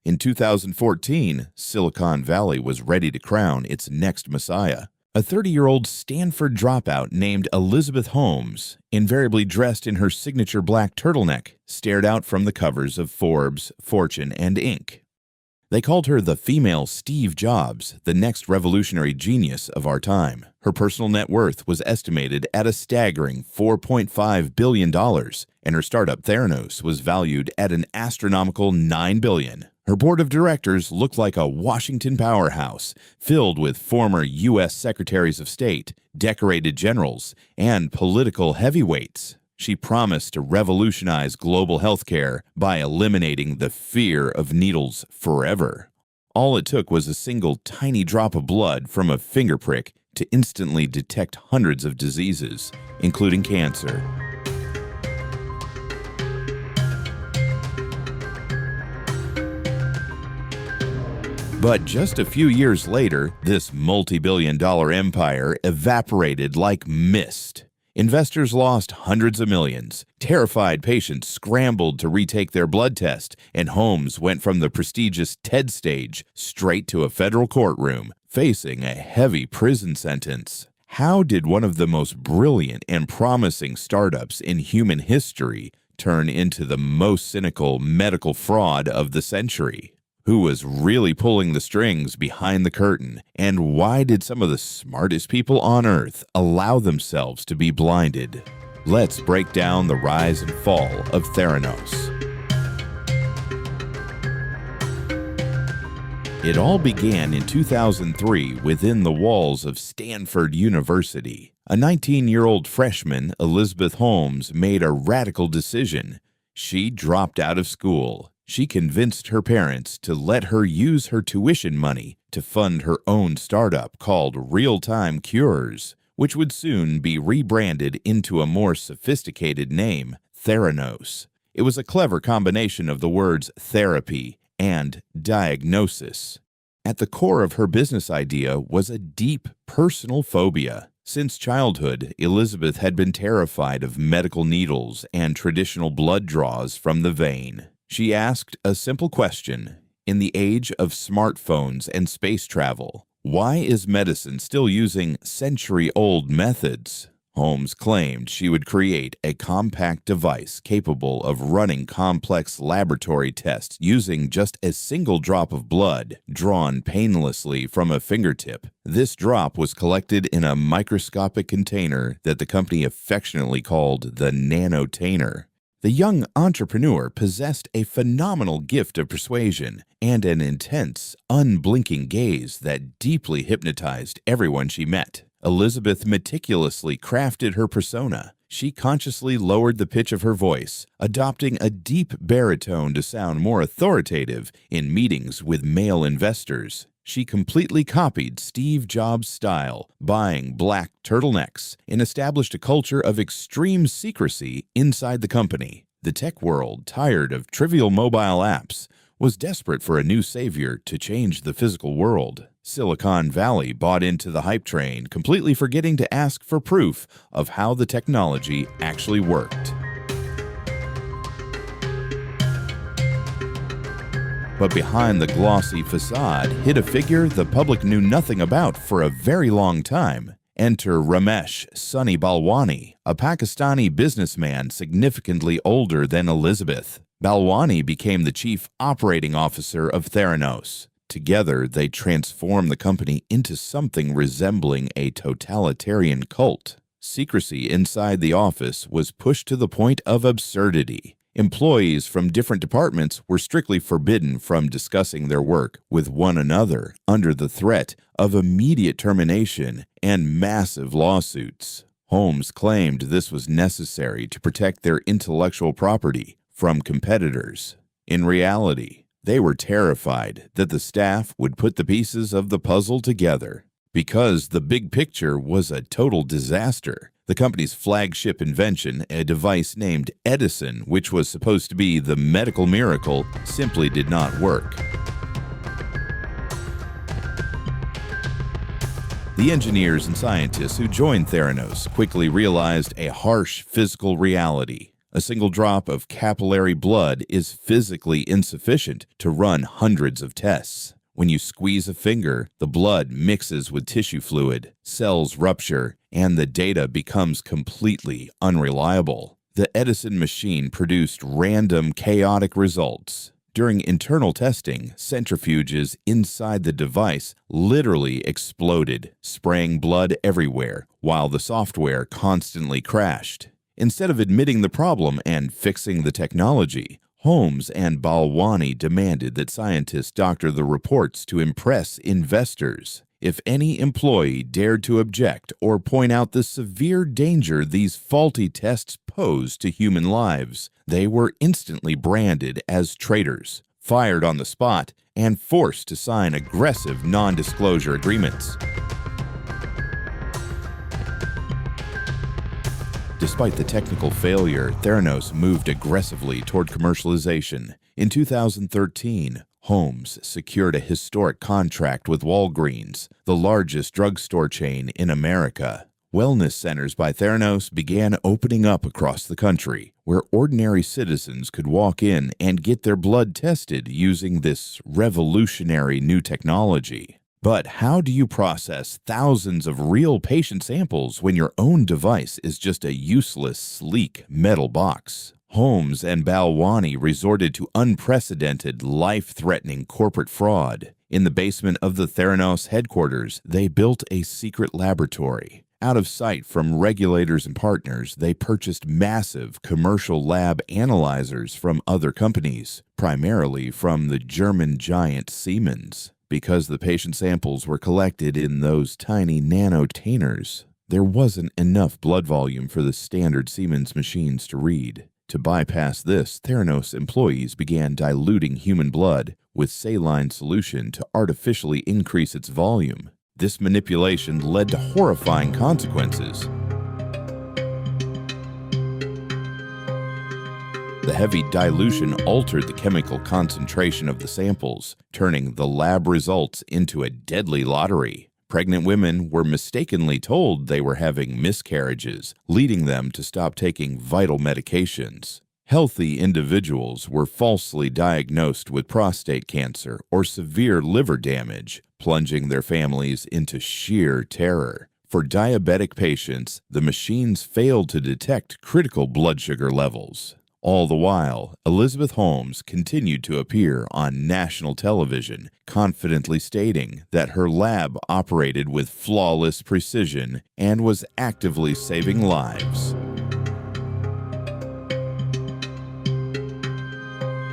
In 2014, Silicon Valley was ready to crown its next messiah. A 30-year-old Stanford dropout named Elizabeth Holmes, invariably dressed in her signature black turtleneck, stared out from the covers of Forbes, Fortune, and Inc. They called her the female Steve Jobs, the next revolutionary genius of our time. Her personal net worth was estimated at a staggering $4.5 billion, and her startup Theranos was valued at an astronomical $9 billion. Her board of directors looked like a Washington powerhouse, filled with former U.S. Secretaries of State, decorated generals, and political heavyweights. She promised to revolutionize global healthcare by eliminating the fear of needles forever. All it took was a single tiny drop of blood from a finger prick to instantly detect hundreds of diseases, including cancer. But just a few years later, this multi-billion-dollar empire evaporated like mist. Investors lost hundreds of millions. Terrified patients scrambled to retake their blood test, and Holmes went from the prestigious TED stage straight to a federal courtroom, facing a heavy prison sentence. How did one of the most brilliant and promising startups in human history turn into the most cynical medical fraud of the century? Who was really pulling the strings behind the curtain, and why did some of the smartest people on Earth allow themselves to be blinded? Let's break down the rise and fall of Theranos. It all began in 2003 within the walls of Stanford University. A 19-year-old freshman, Elizabeth Holmes, made a radical decision. She dropped out of school. She convinced her parents to let her use her tuition money to fund her own startup called Real-Time Cures, which would soon be rebranded into a more sophisticated name, Theranos. It was a clever combination of the words therapy and diagnosis. At the core of her business idea was a deep personal phobia. Since childhood, Elizabeth had been terrified of medical needles and traditional blood draws from the vein. She asked a simple question. In the age of smartphones and space travel, why is medicine still using century-old methods? Holmes claimed she would create a compact device capable of running complex laboratory tests using just a single drop of blood drawn painlessly from a fingertip. This drop was collected in a microscopic container that the company affectionately called the nanotainer. The young entrepreneur possessed a phenomenal gift of persuasion and an intense, unblinking gaze that deeply hypnotized everyone she met. Elizabeth meticulously crafted her persona. She consciously lowered the pitch of her voice, adopting a deep baritone to sound more authoritative in meetings with male investors. She completely copied Steve Jobs' style, buying black turtlenecks, and established a culture of extreme secrecy inside the company. The tech world, tired of trivial mobile apps, was desperate for a new savior to change the physical world. Silicon Valley bought into the hype train, completely forgetting to ask for proof of how the technology actually worked. But behind the glossy facade hid a figure the public knew nothing about for a very long time. Enter Ramesh Sunny Balwani, a Pakistani businessman significantly older than Elizabeth. Balwani became the chief operating officer of Theranos. Together, they transformed the company into something resembling a totalitarian cult. Secrecy inside the office was pushed to the point of absurdity. Employees from different departments were strictly forbidden from discussing their work with one another under the threat of immediate termination and massive lawsuits. Holmes claimed this was necessary to protect their intellectual property from competitors. In reality, they were terrified that the staff would put the pieces of the puzzle together. Because the big picture was a total disaster, the company's flagship invention, a device named Edison, which was supposed to be the medical miracle, simply did not work. The engineers and scientists who joined Theranos quickly realized a harsh physical reality. A single drop of capillary blood is physically insufficient to run hundreds of tests. When you squeeze a finger, the blood mixes with tissue fluid, cells rupture, and the data becomes completely unreliable. The Edison machine produced random, chaotic results. During internal testing, centrifuges inside the device literally exploded, spraying blood everywhere, while the software constantly crashed. Instead of admitting the problem and fixing the technology, Holmes and Balwani demanded that scientists doctor the reports to impress investors. If any employee dared to object or point out the severe danger these faulty tests posed to human lives, they were instantly branded as traitors, fired on the spot, and forced to sign aggressive non-disclosure agreements. Despite the technical failure, Theranos moved aggressively toward commercialization. In 2013, Holmes secured a historic contract with Walgreens, the largest drugstore chain in America. Wellness centers by Theranos began opening up across the country, where ordinary citizens could walk in and get their blood tested using this revolutionary new technology. But how do you process thousands of real patient samples when your own device is just a useless, sleek metal box? Holmes and Balwani resorted to unprecedented, life-threatening corporate fraud. In the basement of the Theranos headquarters, they built a secret laboratory. Out of sight from regulators and partners, they purchased massive commercial lab analyzers from other companies, primarily from the German giant Siemens. Because the patient samples were collected in those tiny nanotainers, there wasn't enough blood volume for the standard Siemens machines to read. To bypass this, Theranos employees began diluting human blood with saline solution to artificially increase its volume. This manipulation led to horrifying consequences. The heavy dilution altered the chemical concentration of the samples, turning the lab results into a deadly lottery. Pregnant women were mistakenly told they were having miscarriages, leading them to stop taking vital medications. Healthy individuals were falsely diagnosed with prostate cancer or severe liver damage, plunging their families into sheer terror. For diabetic patients, the machines failed to detect critical blood sugar levels. All the while, Elizabeth Holmes continued to appear on national television, confidently stating that her lab operated with flawless precision and was actively saving lives.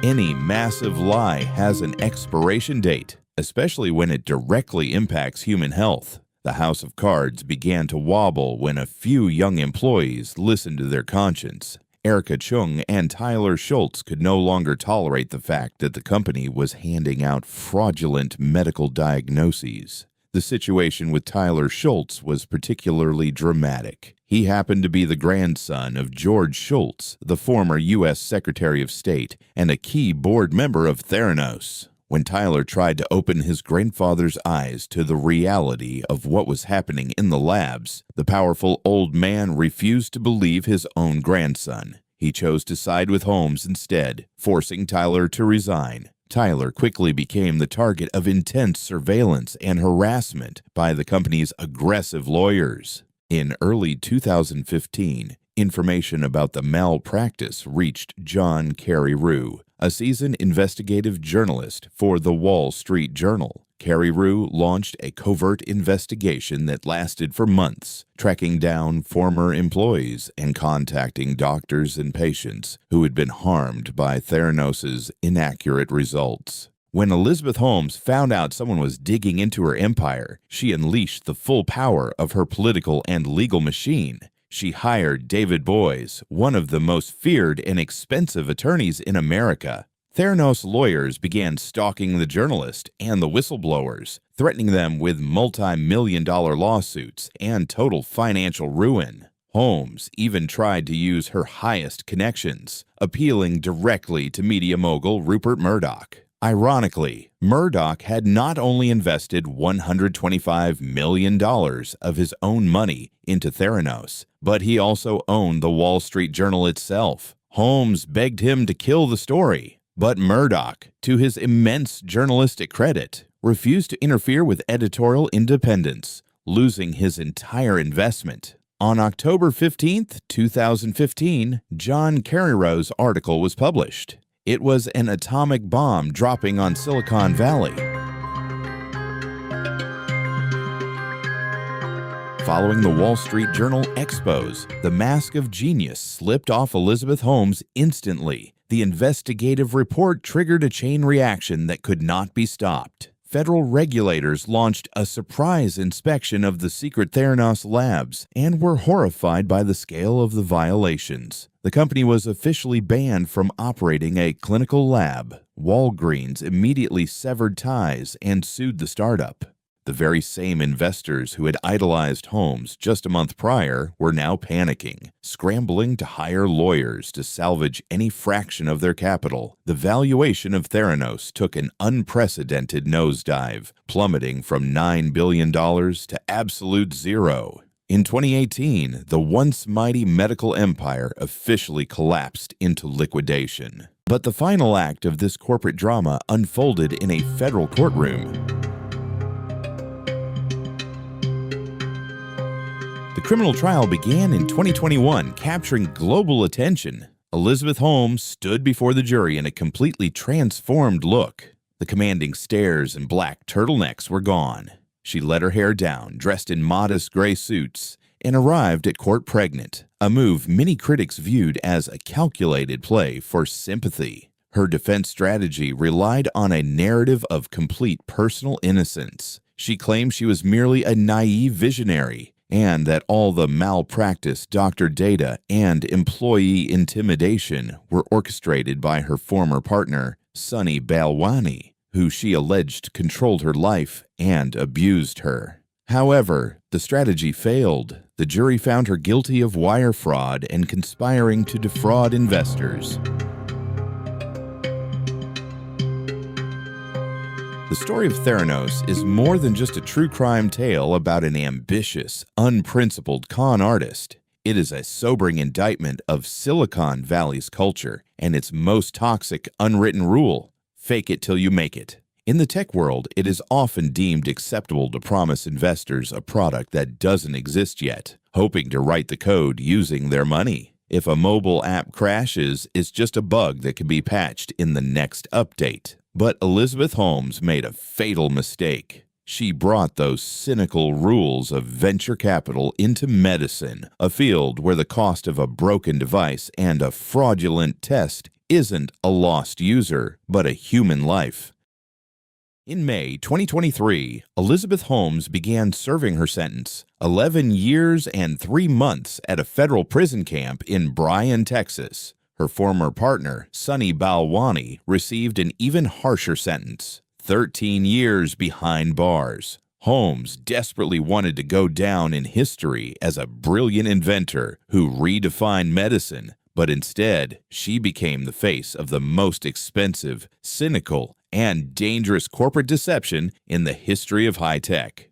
Any massive lie has an expiration date, especially when it directly impacts human health. The house of cards began to wobble when a few young employees listened to their conscience. Erica Chung and Tyler Schultz could no longer tolerate the fact that the company was handing out fraudulent medical diagnoses. The situation with Tyler Schultz was particularly dramatic. He happened to be the grandson of George Shultz, the former U.S. Secretary of State and a key board member of Theranos. When Tyler tried to open his grandfather's eyes to the reality of what was happening in the labs, the powerful old man refused to believe his own grandson. He chose to side with Holmes instead, forcing Tyler to resign. Tyler quickly became the target of intense surveillance and harassment by the company's aggressive lawyers. In early 2015, information about the malpractice reached John Carreyrou, a seasoned investigative journalist for the Wall Street Journal. Carreyrou launched a covert investigation that lasted for months, tracking down former employees and contacting doctors and patients who had been harmed by Theranos' inaccurate results. When Elizabeth Holmes found out someone was digging into her empire, she unleashed the full power of her political and legal machine. She hired David Boies, one of the most feared and expensive attorneys in America. Theranos lawyers began stalking the journalist and the whistleblowers, threatening them with multi-million-dollar lawsuits and total financial ruin. Holmes even tried to use her highest connections, appealing directly to media mogul Rupert Murdoch. Ironically, Murdoch had not only invested $125 million of his own money into Theranos, but he also owned the Wall Street Journal itself. Holmes begged him to kill the story, but Murdoch, to his immense journalistic credit, refused to interfere with editorial independence, losing his entire investment. On October 15, 2015, John Carreyrow's article was published. It was an atomic bomb dropping on Silicon Valley. Following the Wall Street Journal expose, the mask of genius slipped off Elizabeth Holmes instantly. The investigative report triggered a chain reaction that could not be stopped. Federal regulators launched a surprise inspection of the secret Theranos labs and were horrified by the scale of the violations. The company was officially banned from operating a clinical lab. Walgreens immediately severed ties and sued the startup. The very same investors who had idolized Holmes just a month prior were now panicking, scrambling to hire lawyers to salvage any fraction of their capital. The valuation of Theranos took an unprecedented nosedive, plummeting from $9 billion to absolute zero. In 2018, the once mighty medical empire officially collapsed into liquidation. But the final act of this corporate drama unfolded in a federal courtroom. The criminal trial began in 2021, capturing global attention. Elizabeth Holmes stood before the jury in a completely transformed look. The commanding stares and black turtlenecks were gone. She let her hair down, dressed in modest gray suits, and arrived at court pregnant, a move many critics viewed as a calculated play for sympathy. Her defense strategy relied on a narrative of complete personal innocence. She claimed she was merely a naive visionary, and that all the malpractice, doctor data, and employee intimidation were orchestrated by her former partner, Sunny Balwani, who she alleged controlled her life and abused her. However, the strategy failed. The jury found her guilty of wire fraud and conspiring to defraud investors. The story of Theranos is more than just a true crime tale about an ambitious, unprincipled con artist. It is a sobering indictment of Silicon Valley's culture and its most toxic unwritten rule: fake it till you make it. In the tech world, it is often deemed acceptable to promise investors a product that doesn't exist yet, hoping to write the code using their money. If a mobile app crashes, it's just a bug that can be patched in the next update. But Elizabeth Holmes made a fatal mistake. She brought those cynical rules of venture capital into medicine, a field where the cost of a broken device and a fraudulent test isn't a lost user, but a human life. In May 2023, Elizabeth Holmes began serving her sentence, 11 years and 3 months at a federal prison camp in Bryan, Texas. Her former partner, Sunny Balwani, received an even harsher sentence, 13 years behind bars. Holmes desperately wanted to go down in history as a brilliant inventor who redefined medicine, but instead, she became the face of the most expensive, cynical, and dangerous corporate deception in the history of high tech.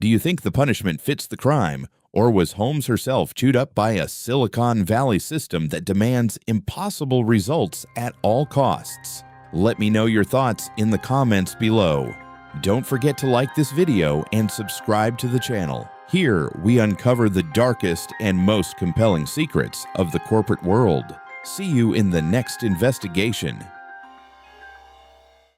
Do you think the punishment fits the crime, or was Holmes herself chewed up by a Silicon Valley system that demands impossible results at all costs? Let me know your thoughts in the comments below. Don't forget to like this video and subscribe to the channel. Here, we uncover the darkest and most compelling secrets of the corporate world. See you in the next investigation.